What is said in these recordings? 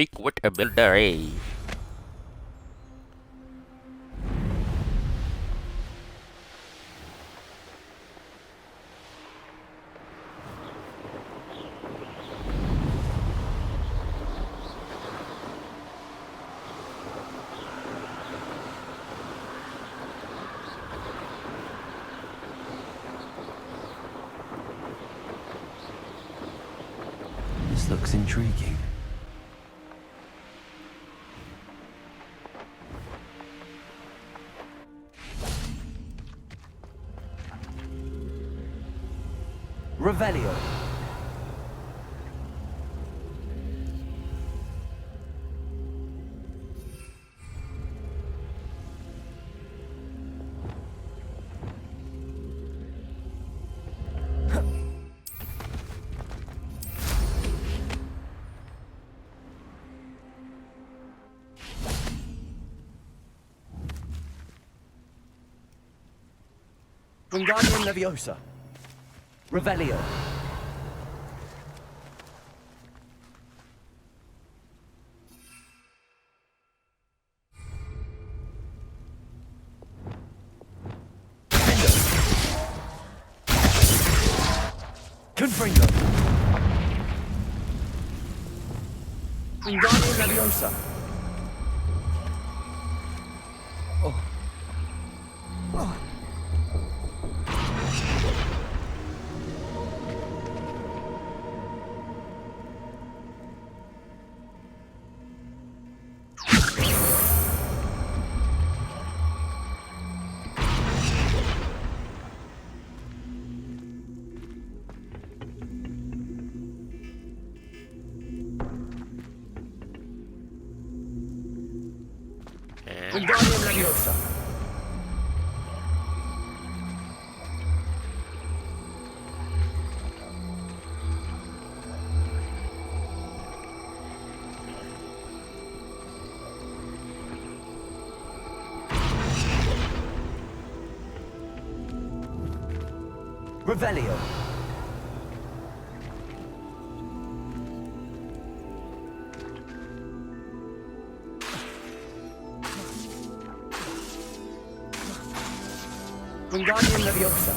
speak with a builder. This looks intriguing. Revelio. Wingardium Leviosa. Revelio. Confringo. Wingardium Leviosa. Oh. Oh. Wingardium Leviosa. Revelio. Wingardium Leviosa.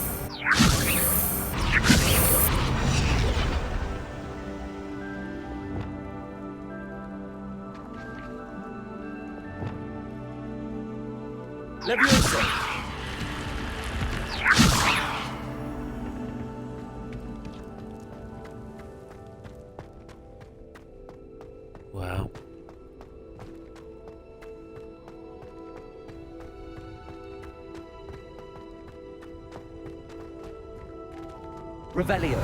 Leviosa. Wow. Revelio.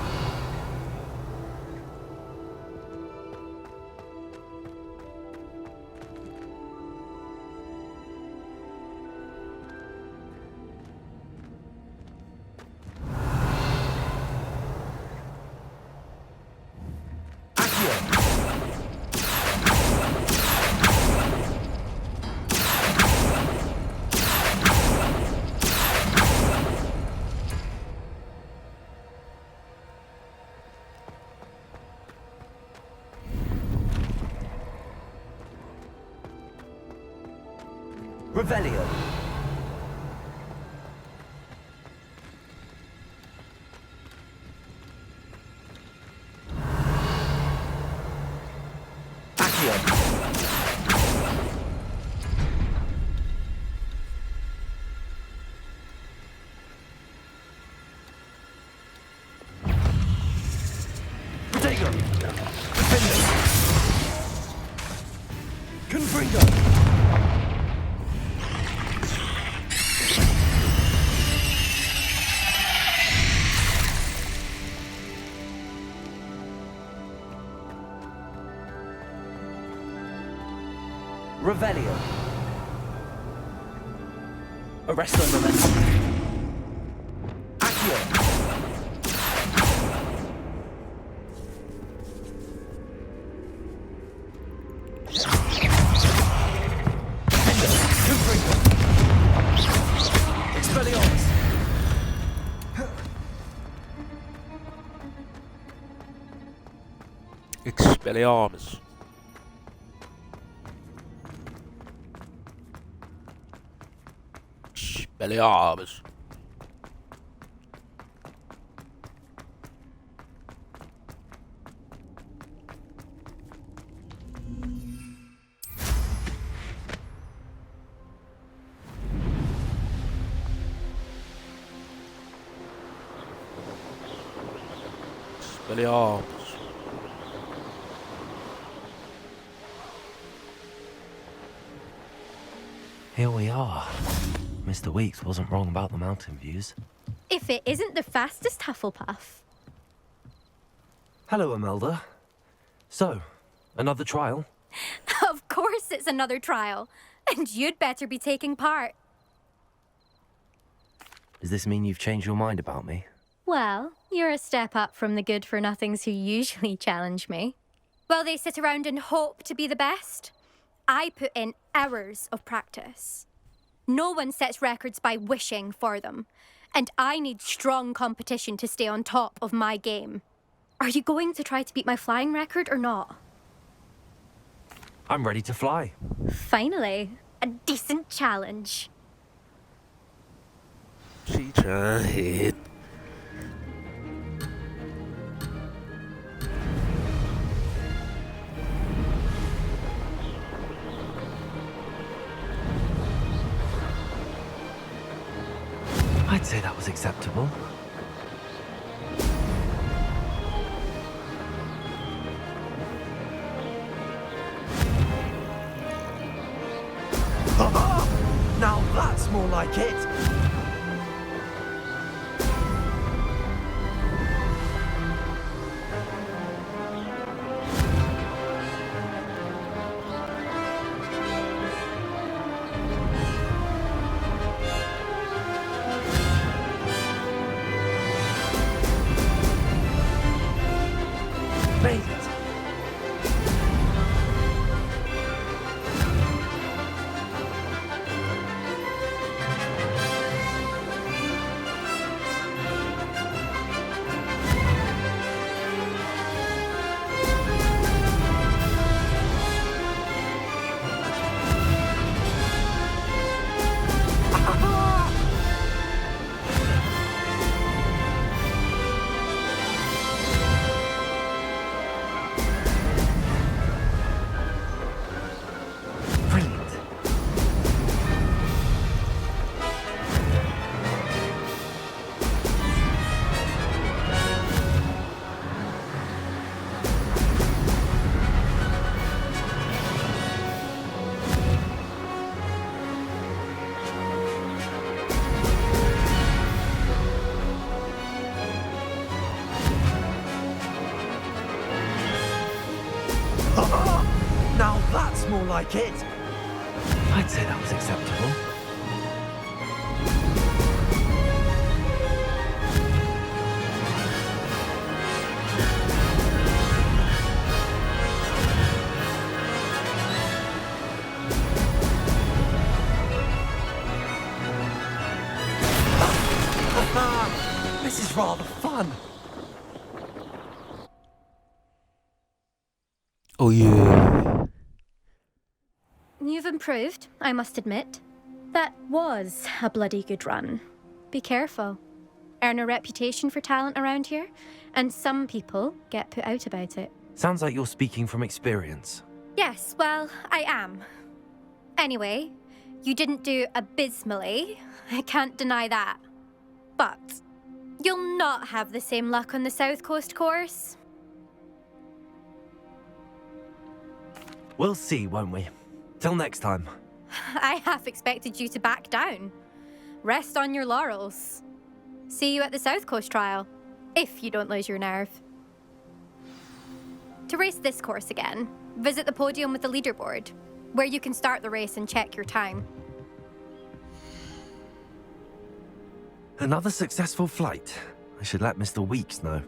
Revelio. Accio. Protego. Defender. Confringo. Revelio. Arresto Momentum. Accio. Confringo. Expelliarmus. Expelliarmus. Belly arms. Belly arms. Here we are. Mr. Weeks wasn't wrong about the mountain views. If it isn't the fastest Hufflepuff. Hello, Imelda. So, another trial? Of course it's another trial. And you'd better be taking part. Does this mean you've changed your mind about me? Well, you're a step up from the good-for-nothings who usually challenge me. While they sit around and hope to be the best, I put in hours of practice. No one sets records by wishing for them, and I need strong competition to stay on top of my game. Are you going to try to beat my flying record or not? I'm ready to fly. Finally, a decent challenge. She tried. I'd say that was acceptable. Now that's more like it! Made it! Brilliant. Now that's more like it! I'd say that was acceptable. This is rather fun. Oh yeah. You've improved, I must admit. That was a bloody good run. Be careful. Earn a reputation for talent around here, and some people get put out about it. Sounds like you're speaking from experience. Yes, well, I am. Anyway, you didn't do abysmally. I can't deny that. But you'll not have the same luck on the South Coast course. We'll see, won't we? Till next time. I half expected you to back down. Rest on your laurels. See you at the South Coast trial, if you don't lose your nerve. To race this course again, visit the podium with the leaderboard, where you can start the race and check your time. Another successful flight. I should let Mr. Weeks know.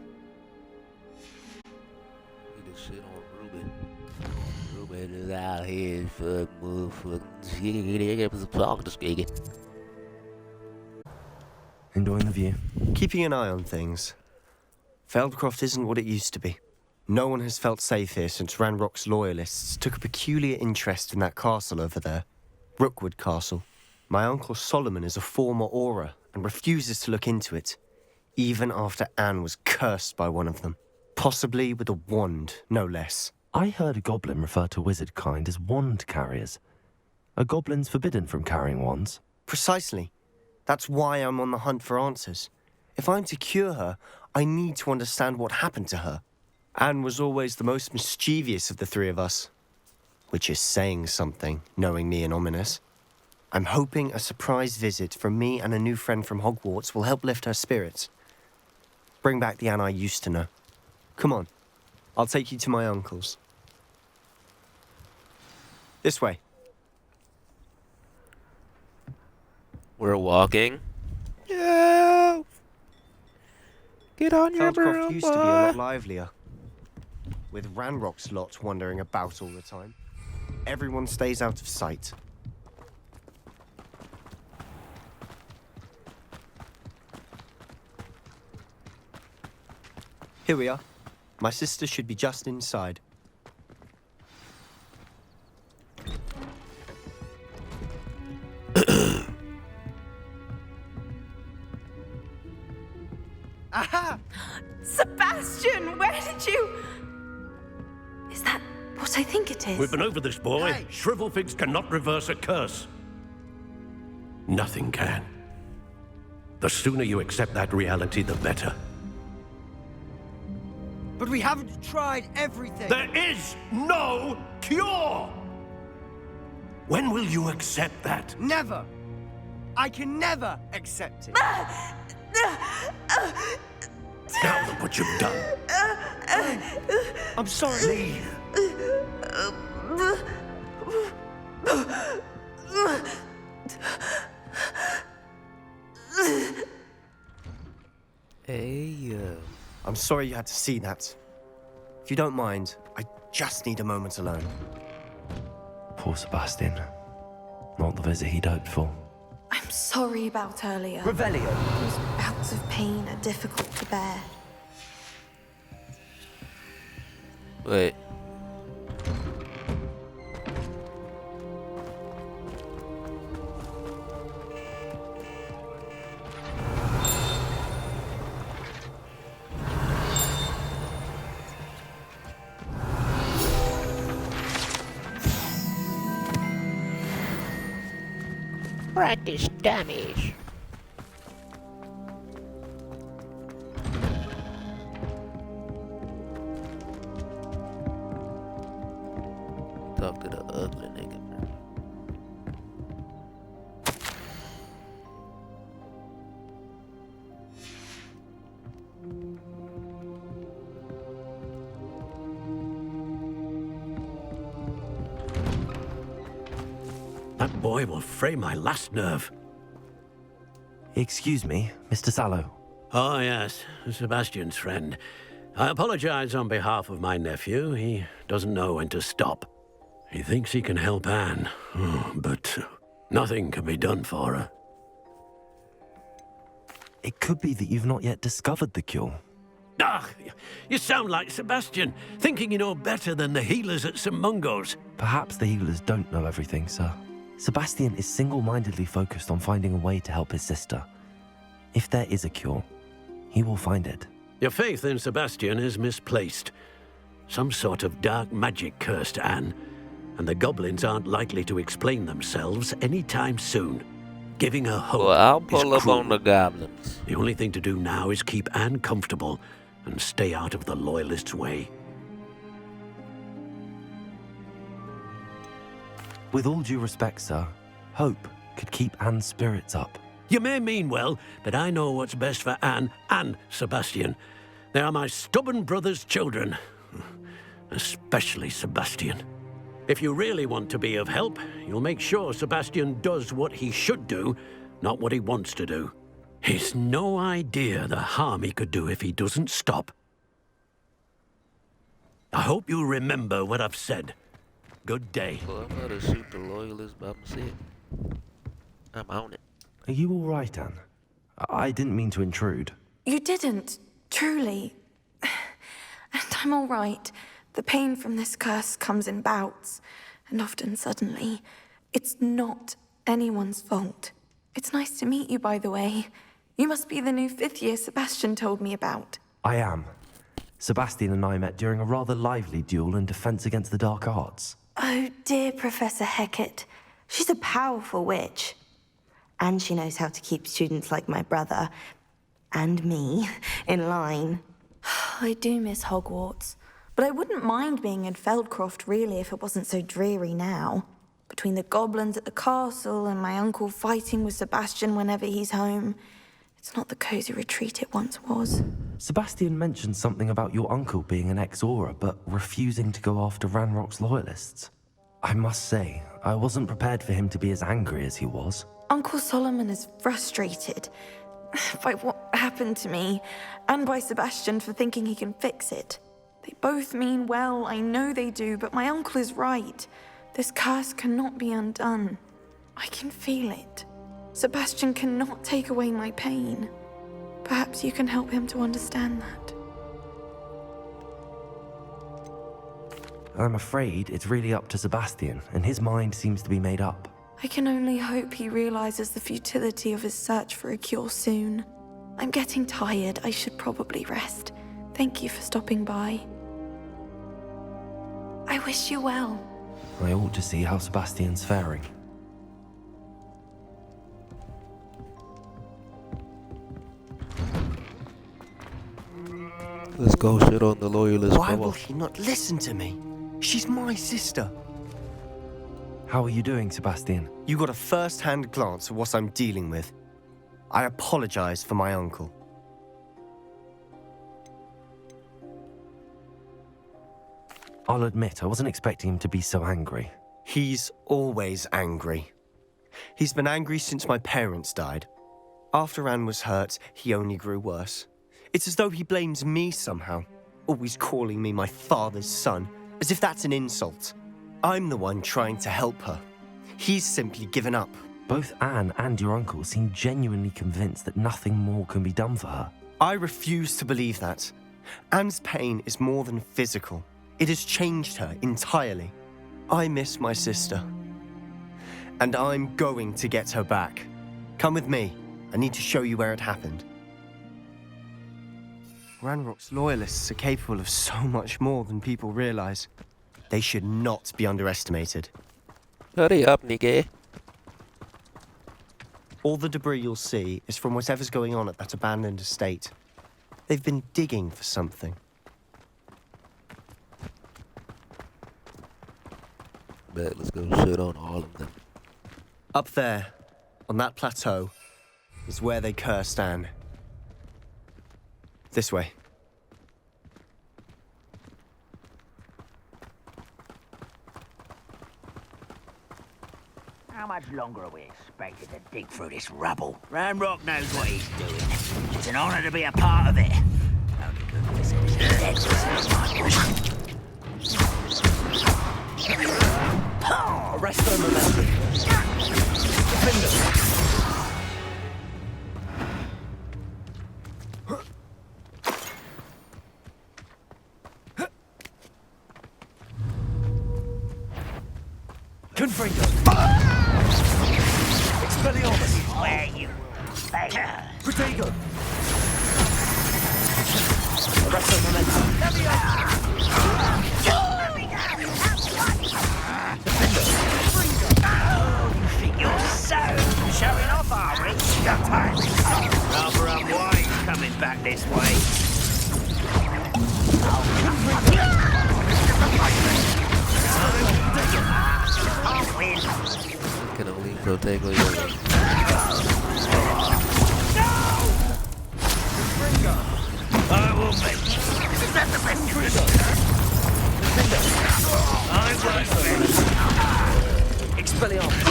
Need to shit on Ruben. Ruben is out here for motherfucking. Enjoying the view. Keeping an eye on things. Feldcroft isn't what it used to be. No one has felt safe here since Ranrock's loyalists took a peculiar interest in that castle over there. Rookwood Castle. My Uncle Solomon is a former Auror and refuses to look into it, even after Anne was cursed by one of them. Possibly with a wand, no less. I heard a goblin refer to wizard kind as wand carriers. Are goblins forbidden from carrying wands? Precisely. That's why I'm on the hunt for answers. If I'm to cure her, I need to understand what happened to her. Anne was always the most mischievous of the three of us. Which is saying something, knowing me and Ominous. I'm hoping a surprise visit from me and a new friend from Hogwarts will help lift her spirits. Bring back the Anne I used to know. Come on, I'll take you to my uncle's. This way. We're walking. Yeah. Get on your Feldcroft broom, used to be a lot boy. livelier. With Ranrock's lot wandering about all the time. Everyone stays out of sight. Here we are. My sister should be just inside. Aha! Sebastian, where did you... Is that what I think it is? We've been over this, boy. Hey. Shrivelfigs cannot reverse a curse. Nothing can. The sooner you accept that reality, the better. But we haven't tried everything. There is no cure! When will you accept that? Never. I can never accept it. Now look what you've done. I'm sorry. Leave. Hey, I'm sorry you had to see that. If you don't mind, I just need a moment alone. Poor Sebastian. Not the visit he'd hoped for. I'm sorry about earlier. Revelio. Those bouts of pain are difficult to bear. wait. Practice damage. Talk to the ugly nigga. That boy will fray my last nerve. Excuse me, Mr. Sallow. Oh, yes, Sebastian's friend. I apologize on behalf of my nephew. He doesn't know when to stop. He thinks he can help Anne, but nothing can be done for her. It could be that you've not yet discovered the cure. Ah, you sound like Sebastian, thinking you know better than the healers at St. Mungo's. Perhaps the healers don't know everything, sir. Sebastian is single-mindedly focused on finding a way to help his sister. If there is a cure, he will find it. Your faith in Sebastian is misplaced. Some sort of dark magic cursed Anne, and the goblins aren't likely to explain themselves anytime soon. Giving her hope Well, I'll is pull up cruel. on the goblins. The only thing to do now is keep Anne comfortable and stay out of the Loyalists' way. With all due respect, sir, hope could keep Anne's spirits up. You may mean well, but I know what's best for Anne and Sebastian. They are my stubborn brother's children. Especially Sebastian. If you really want to be of help, you'll make sure Sebastian does what he should do, not what he wants to do. He's no idea the harm he could do if he doesn't stop. I hope you remember what I've said. Good day. Well, I'm gonna shoot the loyalists by myself. I'm on it. Are you all right, Anne? I didn't mean to intrude. You didn't, truly. And I'm all right. The pain from this curse comes in bouts, and often suddenly. It's not anyone's fault. It's nice to meet you, by the way. You must be the new 5th year Sebastian told me about. I am. Sebastian and I met during a rather lively duel in defense against the dark arts. Oh dear, Professor Hecat. She's a powerful witch. And she knows how to keep students like my brother, and me, in line. I do miss Hogwarts, but I wouldn't mind being in Feldcroft, really, if it wasn't so dreary now. Between the goblins at the castle and my uncle fighting with Sebastian whenever he's home, it's not the cozy retreat it once was. Sebastian mentioned something about your uncle being an ex-Auror, but refusing to go after Ranrock's loyalists. I must say, I wasn't prepared for him to be as angry as he was. Uncle Solomon is frustrated by what happened to me, and by Sebastian for thinking he can fix it. They both mean well, I know they do, but my uncle is right. This curse cannot be undone. I can feel it. Sebastian cannot take away my pain. Perhaps you can help him to understand that. I'm afraid it's really up to Sebastian, and his mind seems to be made up. I can only hope he realizes the futility of his search for a cure soon. I'm getting tired. I should probably rest. Thank you for stopping by. I wish you well. I ought to see how Sebastian's faring. Let's go shit on the loyalist. Why will he not listen to me? She's my sister. How are you doing, Sebastian? You got a first-hand glance at what I'm dealing with. I apologize for my uncle. I'll admit, I wasn't expecting him to be so angry. He's always angry. He's been angry since my parents died. After Anne was hurt, he only grew worse. It's as though he blames me somehow, always calling me my father's son, as if that's an insult. I'm the one trying to help her. He's simply given up. Both Anne and your uncle seem genuinely convinced that nothing more can be done for her. I refuse to believe that. Anne's pain is more than physical. It has changed her entirely. I miss my sister. And I'm going to get her back. Come with me. I need to show you where it happened. Ranrock's loyalists are capable of so much more than people realize. They should not be underestimated. Hurry up, nigga. All the debris you'll see is from whatever's going on at that abandoned estate. They've been digging for something. Bet, let's go shit on all of them. Up there, on that plateau, is where they cursed Anne. This way. How much longer are we expected to dig through this rubble? Ranrock knows what he's doing. It's an honor to be a part of it. Only good visit is dead. Arrest them, remember. Defender. Confringo. Expelliarmus. Where you will fail. Protego. Arresto momentum. Defender. You think you're so showing off, are we? Rather unwise coming back this way. I'll win. Can only protect what you I will make you. Is that the best Defender. I won't win. Expelliarmus.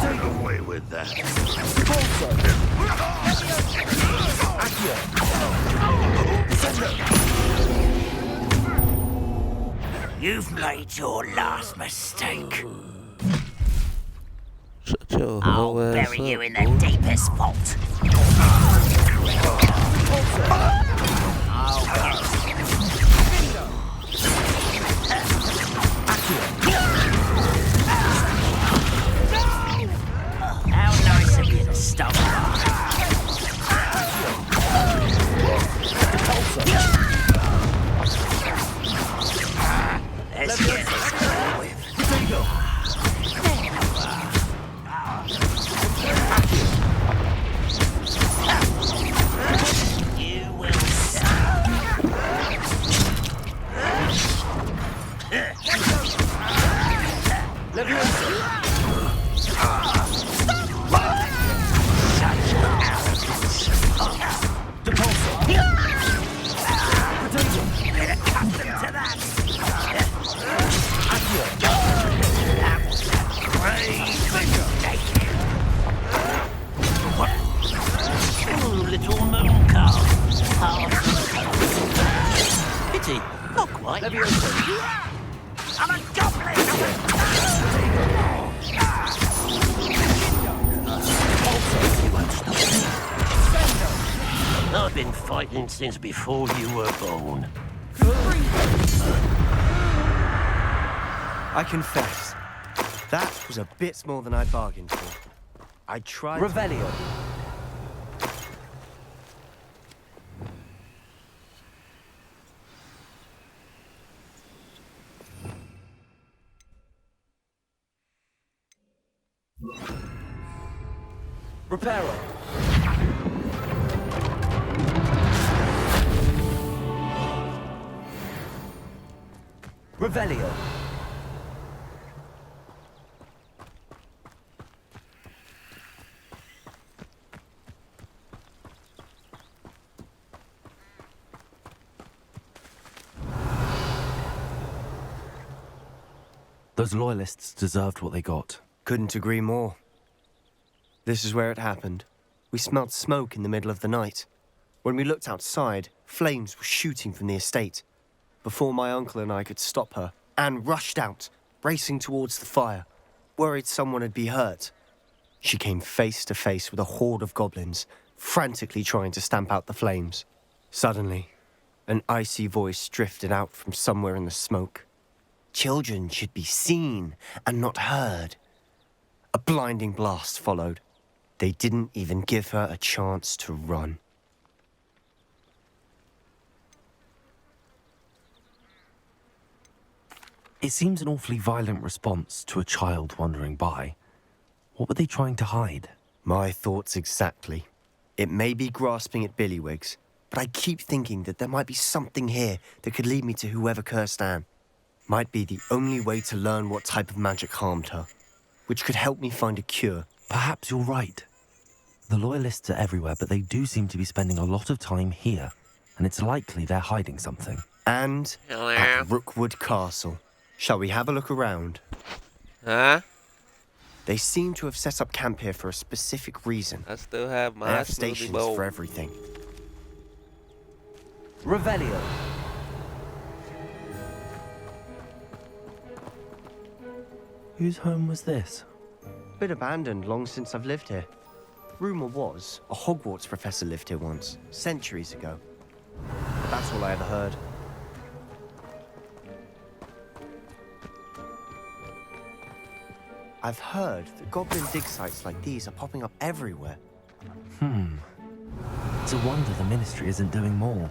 Take away with that. You've made your last mistake. shut your I'll whole ass bury up, you in the boy. deepest vault. I'll get you. fight. I'm a goblin! I've been fighting since before you were born. I confess, that was a bit more than I bargained for. I tried. Revelio. Reparo. Revelio. Those loyalists deserved what they got. Couldn't agree more. This is where it happened. We smelled smoke in the middle of the night. When we looked outside, flames were shooting from the estate. Before my uncle and I could stop her, Anne rushed out, racing towards the fire, worried someone had been hurt. She came face to face with a horde of goblins, frantically trying to stamp out the flames. Suddenly, an icy voice drifted out from somewhere in the smoke. Children should be seen and not heard. A blinding blast followed. They didn't even give her a chance to run. It seems an awfully violent response to a child wandering by. What were they trying to hide? My thoughts exactly. It may be grasping at Billywigs, but I keep thinking that there might be something here that could lead me to whoever cursed Anne. Might be the only way to learn what type of magic harmed her, which could help me find a cure. Perhaps you're right. The loyalists are everywhere, but they do seem to be spending a lot of time here, and it's likely they're hiding something. And Hello? at Rookwood Castle. Shall we have a look around? Huh? They seem to have set up camp here for a specific reason. I still have They my have smoothie stations bowl. for everything. Revelio. Whose home was this? Been abandoned long since I've lived here. Rumour was a Hogwarts professor lived here once, centuries ago. But that's all I ever heard. I've heard that goblin dig sites like these are popping up everywhere. It's a wonder the Ministry isn't doing more.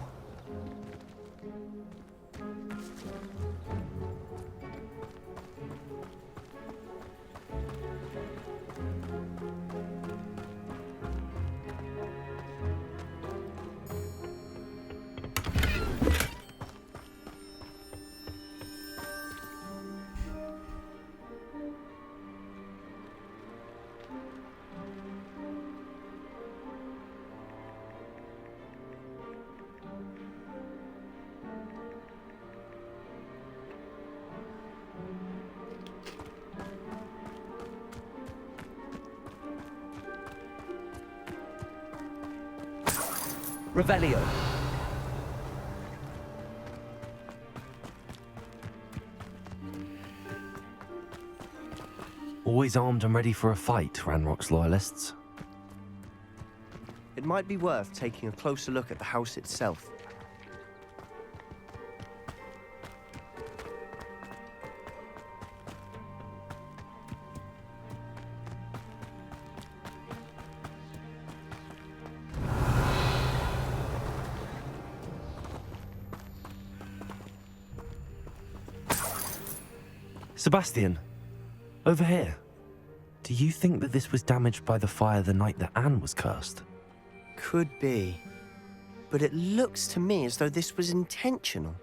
Revelio. Always armed and ready for a fight, Ranrock's loyalists. It might be worth taking a closer look at the house itself. Sebastian, over here. Do you think that this was damaged by the fire the night that Anne was cursed? Could be. But it looks to me as though this was intentional.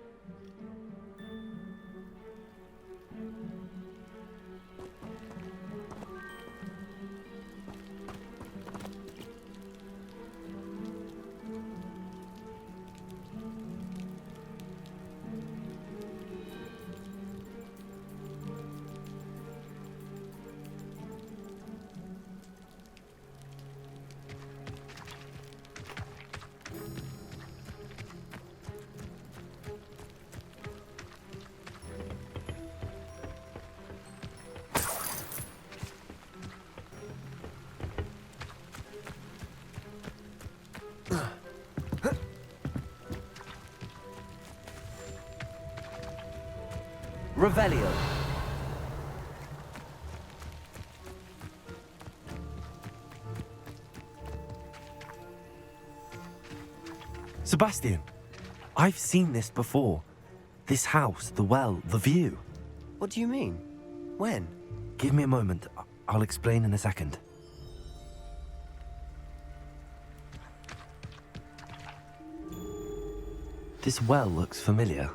Revelio. Sebastian, I've seen this before. This house, the well, the view. What do you mean? When? Give me a moment. I'll explain in a second. This well looks familiar.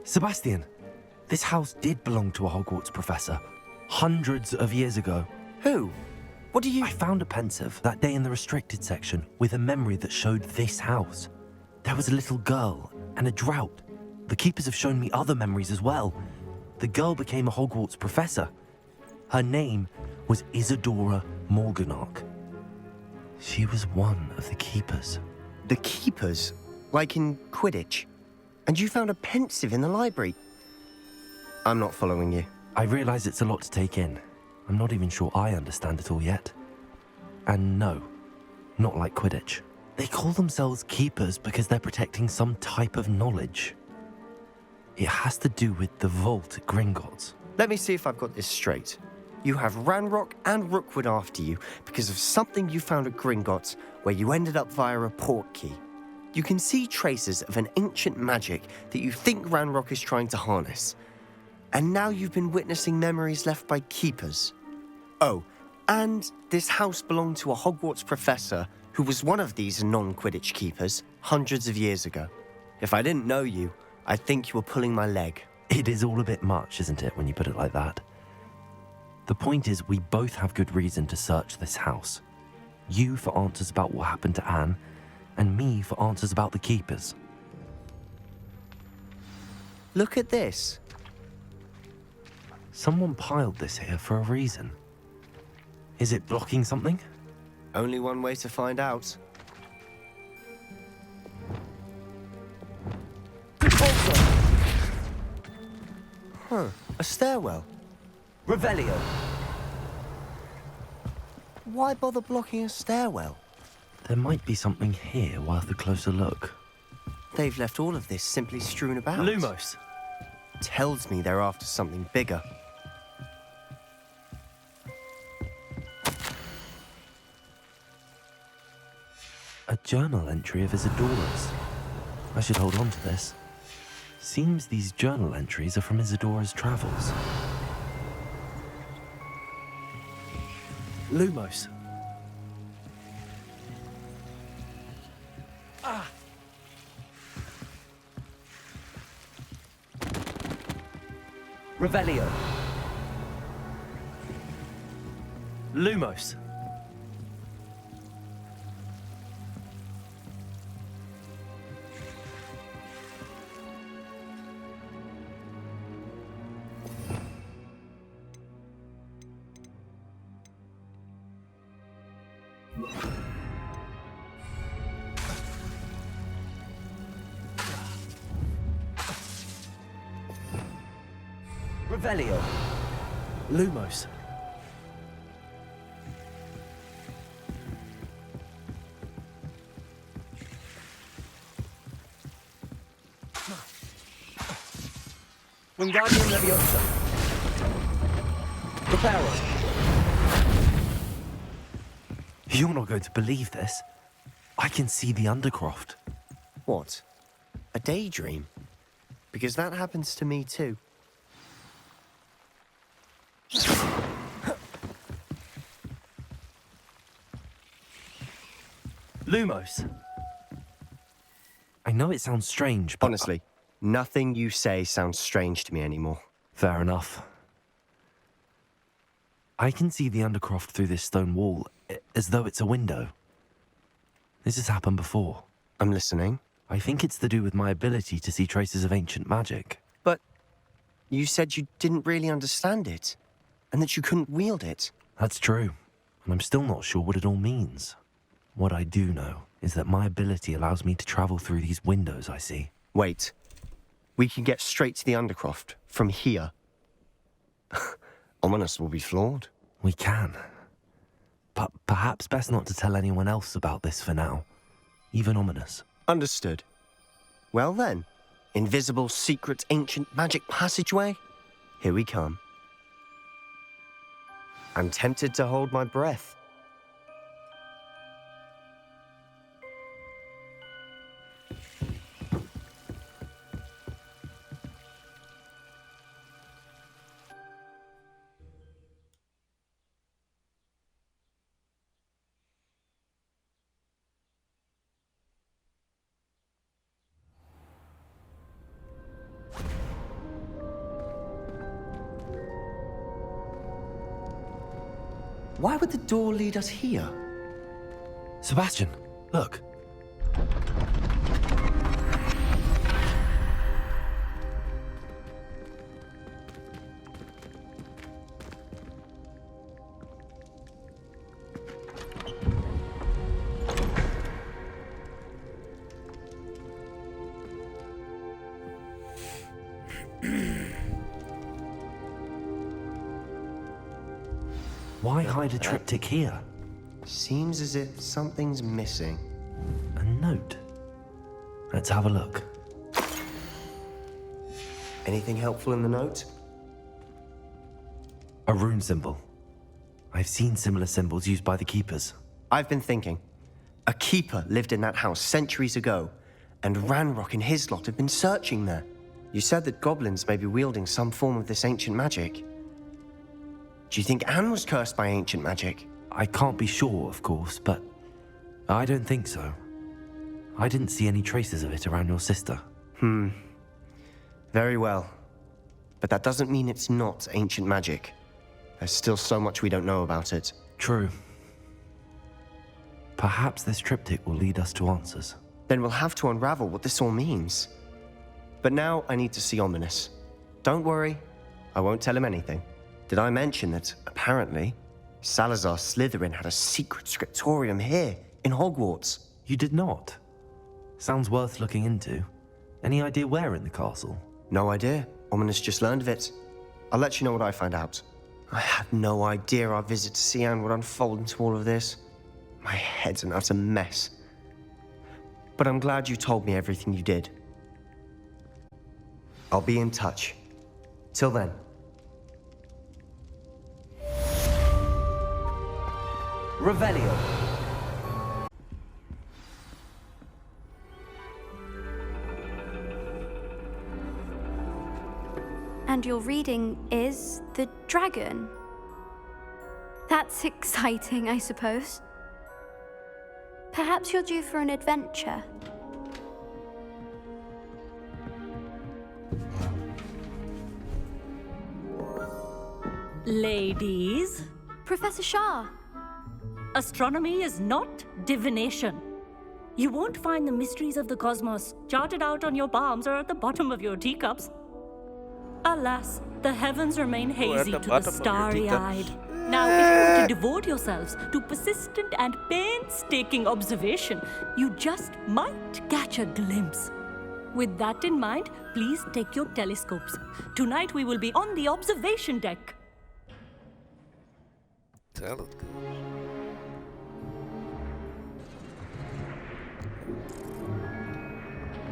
Sebastian, this house did belong to a Hogwarts professor, hundreds of years ago. Who? What do you... I found a pensive that day in the restricted section with a memory that showed this house. There was a little girl and a drought. The keepers have shown me other memories as well. The girl became a Hogwarts professor. Her name was Isadora Morganach. She was one of the keepers. The keepers? Like in Quidditch? And you found a pensive in the library? I'm not following you. I realize it's a lot to take in. I'm not even sure I understand it all yet. And no, not like Quidditch. They call themselves keepers because they're protecting some type of knowledge. It has to do with the vault at Gringotts. Let me see if I've got this straight. You have Ranrock and Rookwood after you because of something you found at Gringotts where you ended up via a portkey. You can see traces of an ancient magic that you think Ranrock is trying to harness. And now you've been witnessing memories left by keepers. Oh, and this house belonged to a Hogwarts professor who was one of these non-Quidditch keepers hundreds of years ago. If I didn't know you, I'd think you were pulling my leg. It is all a bit much, isn't it, when you put it like that? The point is, we both have good reason to search this house. You for answers about what happened to Anne, and me for answers about the keepers. Look at this. Someone piled this here for a reason. Is it blocking something? Only one way to find out. Huh, a stairwell. Revelio. Why bother blocking a stairwell? There might be something here worth a closer look. They've left all of this simply strewn about. Lumos. Tells me they're after something bigger. A journal entry of Isadora's. I should hold on to this. Seems these journal entries are from Isadora's travels. Lumos. Revelio. Lumos. Revelio. Lumos. Wingardium Leviosa. Reparo. You're not going to believe this. I can see the Undercroft. What? A daydream? Because that happens to me too. Lumos. I know it sounds strange, but... Honestly, nothing you say sounds strange to me anymore. Fair enough. I can see the Undercroft through this stone wall, as though it's a window. This has happened before. I'm listening. I think it's to do with my ability to see traces of ancient magic. But you said you didn't really understand it, and that you couldn't wield it. That's true, and I'm still not sure what it all means. What I do know is that my ability allows me to travel through these windows I see. Wait. We can get straight to the Undercroft from here. Ominous will be floored. We can. But perhaps best not to tell anyone else about this for now. Even Ominous. Understood. Well then, invisible, secret, ancient magic passageway? Here we come. I'm tempted to hold my breath. Why would the door lead us here? Sebastian, look. Why hide a triptych here? Seems as if something's missing. A note. Let's have a look. Anything helpful in the note? A rune symbol. I've seen similar symbols used by the keepers. I've been thinking. A keeper lived in that house centuries ago, and Ranrock and his lot have been searching there. You said that goblins may be wielding some form of this ancient magic. Do you think Anne was cursed by ancient magic? I can't be sure, of course, but I don't think so. I didn't see any traces of it around your sister. Very well. But that doesn't mean it's not ancient magic. There's still so much we don't know about it. True. Perhaps this triptych will lead us to answers. Then we'll have to unravel what this all means. But now I need to see Ominous. Don't worry, I won't tell him anything. Did I mention that, apparently, Salazar Slytherin had a secret scriptorium here, in Hogwarts? You did not? Sounds worth looking into. Any idea where in the castle? No idea. Ominous just learned of it. I'll let you know what I find out. I had no idea our visit to Cian would unfold into all of this. My head's an utter mess. But I'm glad you told me everything you did. I'll be in touch. Till then. Revelio. And your reading is the dragon. That's exciting, I suppose. Perhaps you're due for an adventure. Ladies, Professor Shah. astronomy is not divination. You won't find the mysteries of the cosmos charted out on your palms or at the bottom of your teacups. Alas, the heavens remain hazy to the starry-eyed. Now, if you were to devote yourselves to persistent and painstaking observation, you just might catch a glimpse. With that in mind, please take your telescopes. Tonight we will be on the observation deck.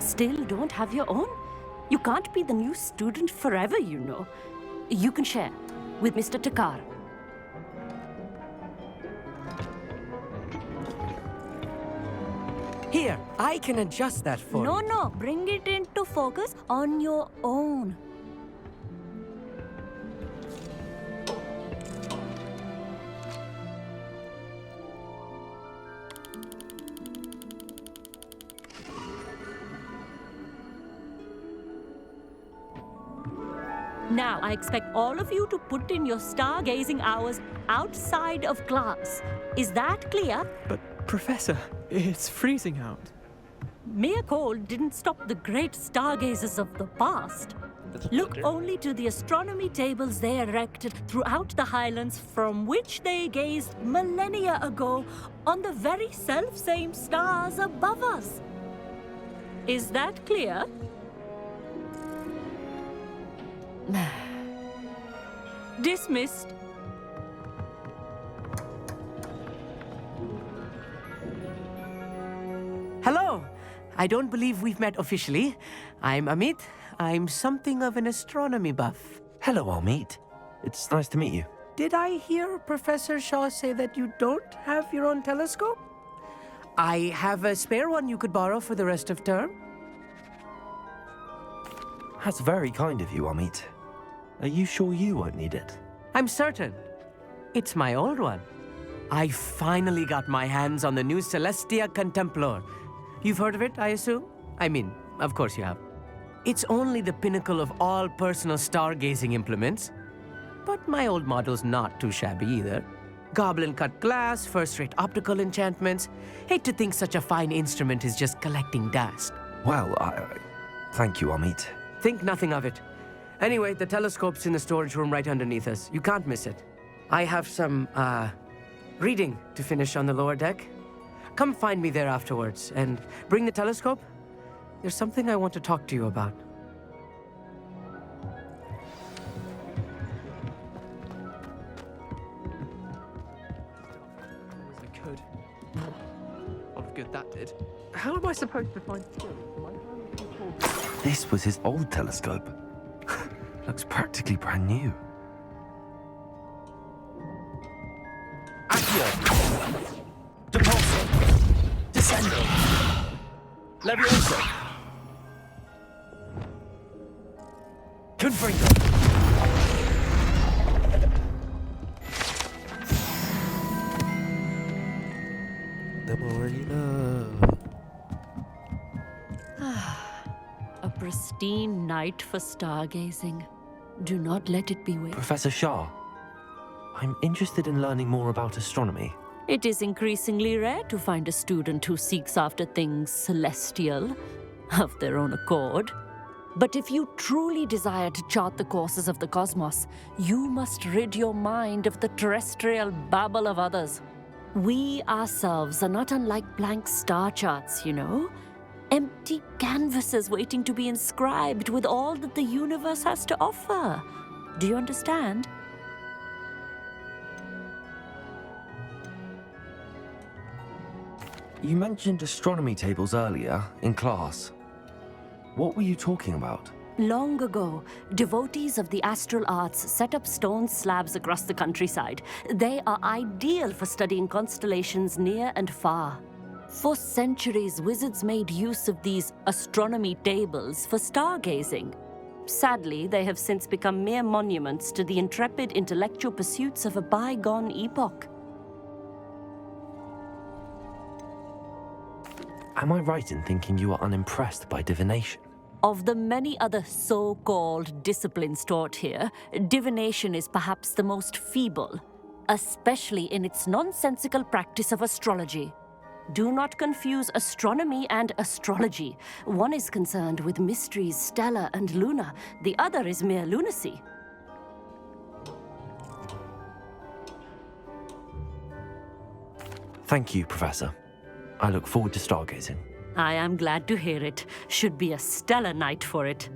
Still don't have your own? You can't be the new student forever, you know. You can share with Mr. Takar. Here, I can adjust that for you. No, bring it into focus on your own. Now, I expect all of you to put in your stargazing hours outside of class. Is that clear? But, Professor, it's freezing out. Mere cold didn't stop the great stargazers of the past. Look only to the astronomy tables they erected throughout the Highlands from which they gazed millennia ago on the very self-same stars above us. Is that clear? Dismissed. Hello. I don't believe we've met officially. I'm Amit. I'm something of an astronomy buff. Hello, Amit. It's nice to meet you. Did I hear Professor Shaw say that you don't have your own telescope? I have a spare one you could borrow for the rest of term. That's very kind of you, Amit. Are you sure you won't need it? I'm certain. It's my old one. I finally got my hands on the new Celestia Contemplar. You've heard of it, I assume? I mean, of course you have. It's only the pinnacle of all personal stargazing implements. But my old model's not too shabby either. Goblin-cut glass, first-rate optical enchantments. Hate to think such a fine instrument is just collecting dust. Well, thank you, Amit. Think nothing of it. Anyway, the telescope's in the storage room right underneath us. You can't miss it. I have some, reading to finish on the lower deck. Come find me there afterwards, and bring the telescope. There's something I want to talk to you about. I could. What of good that did. How am I supposed to find... This was his old telescope. Looks practically brand new. Accio! Depulso! Descendo! Levioso! Confringo! The more you know. A pristine night for stargazing. Do not let it be wasted. Professor Shah, I'm interested in learning more about astronomy. It is increasingly rare to find a student who seeks after things celestial of their own accord. But if you truly desire to chart the courses of the cosmos, you must rid your mind of the terrestrial babble of others. We ourselves are not unlike blank star charts, you know? Empty canvases waiting to be inscribed with all that the universe has to offer. Do you understand? You mentioned astronomy tables earlier in class. What were you talking about? Long ago, devotees of the astral arts set up stone slabs across the countryside. They are ideal for studying constellations near and far. For centuries, wizards made use of these astronomy tables for stargazing. Sadly, they have since become mere monuments to the intrepid intellectual pursuits of a bygone epoch. Am I right in thinking you are unimpressed by divination? Of the many other so-called disciplines taught here, divination is perhaps the most feeble, especially in its nonsensical practice of astrology. Do not confuse astronomy and astrology. One is concerned with mysteries stellar and lunar. The other is mere lunacy. Thank you, Professor. I look forward to stargazing. I am glad to hear it. Should be a stellar night for it.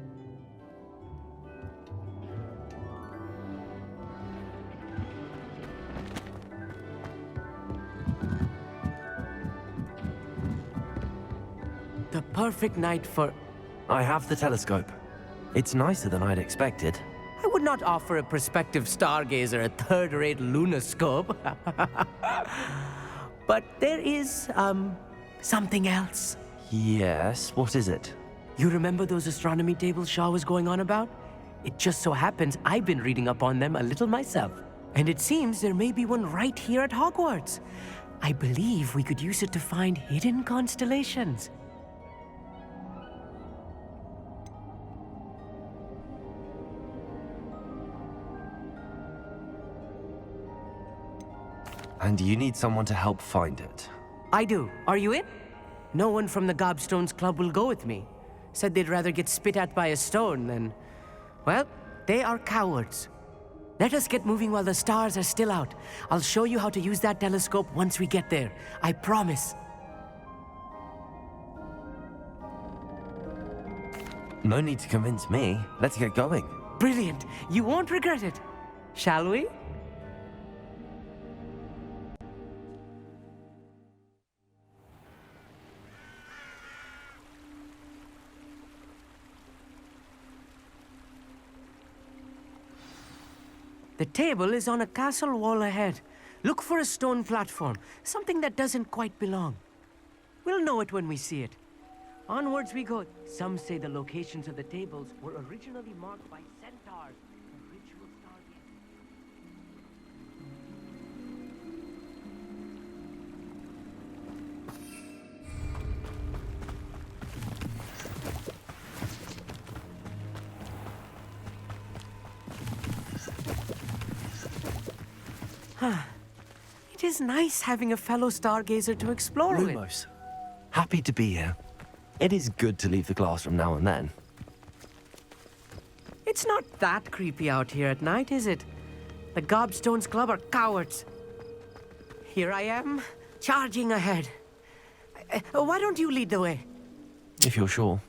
The perfect night for... I have the telescope. It's nicer than I'd expected. I would not offer a prospective stargazer a third-rate lunoscope. But there is, something else. Yes, what is it? You remember those astronomy tables Shaw was going on about? It just so happens I've been reading up on them a little myself. And it seems there may be one right here at Hogwarts. I believe we could use it to find hidden constellations. And you need someone to help find it. I do. Are you in? No one from the Gobstones Club will go with me. Said they'd rather get spit at by a stone than... Well, they are cowards. Let us get moving while the stars are still out. I'll show you how to use that telescope once we get there. I promise. No need to convince me. Let's get going. Brilliant. You won't regret it. Shall we? The table is on a castle wall ahead. Look for a stone platform, something that doesn't quite belong. We'll know it when we see it. Onwards we go. Some say the locations of the tables were originally marked by centaurs and ritual stargazing. It is nice having a fellow stargazer to explore with. Lumos, happy to be here. It is good to leave the classroom now and then. It's not that creepy out here at night, is it? The Gobstones Club are cowards. Here I am, charging ahead. Why don't you lead the way? If you're sure.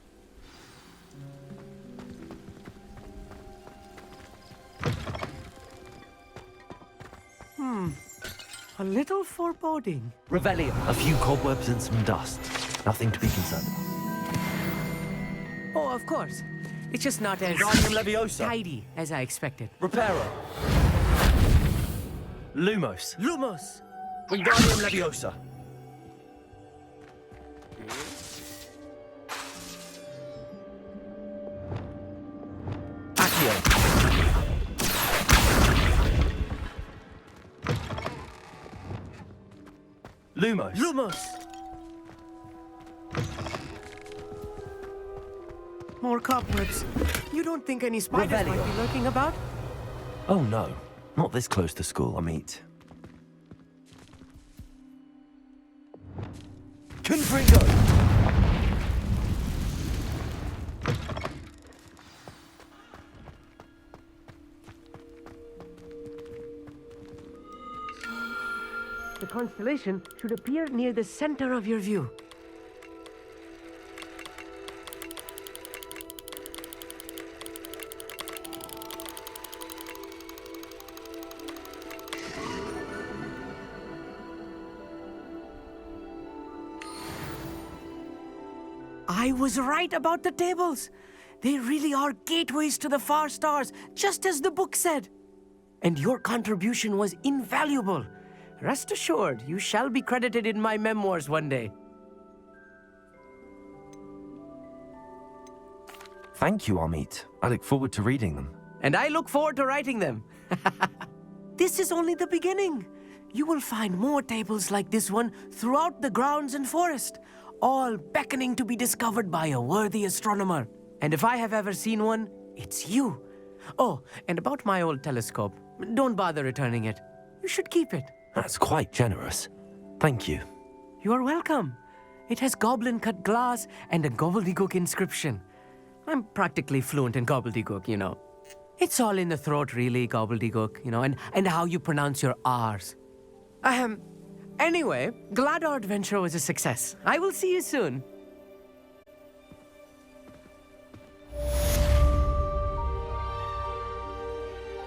A little foreboding. Revelio. A few cobwebs and some dust. Nothing to be concerned about. Oh, of course. It's just not as Wingardium Leviosa. tidy as I expected. Reparo. Lumos. Lumos! Wingardium Leviosa. Accio. Lumos. Lumos! More cobwebs. You don't think any spiders might be lurking about? Oh no, not this close to school, I meet. Confringo! The constellation should appear near the center of your view. I was right about the tables. They really are gateways to the far stars, just as the book said. And your contribution was invaluable. Rest assured, you shall be credited in my memoirs one day. Thank you, Amit. I look forward to reading them. And I look forward to writing them. This is only the beginning. You will find more tables like this one throughout the grounds and forest, all beckoning to be discovered by a worthy astronomer. And if I have ever seen one, it's you. Oh, and about my old telescope, don't bother returning it. You should keep it. That's quite generous. Thank you. You are welcome. It has goblin-cut glass and a gobbledygook inscription. I'm practically fluent in gobbledygook, you know. It's all in the throat, really, gobbledygook, you know, and how you pronounce your R's. Anyway, glad our adventure was a success. I will see you soon.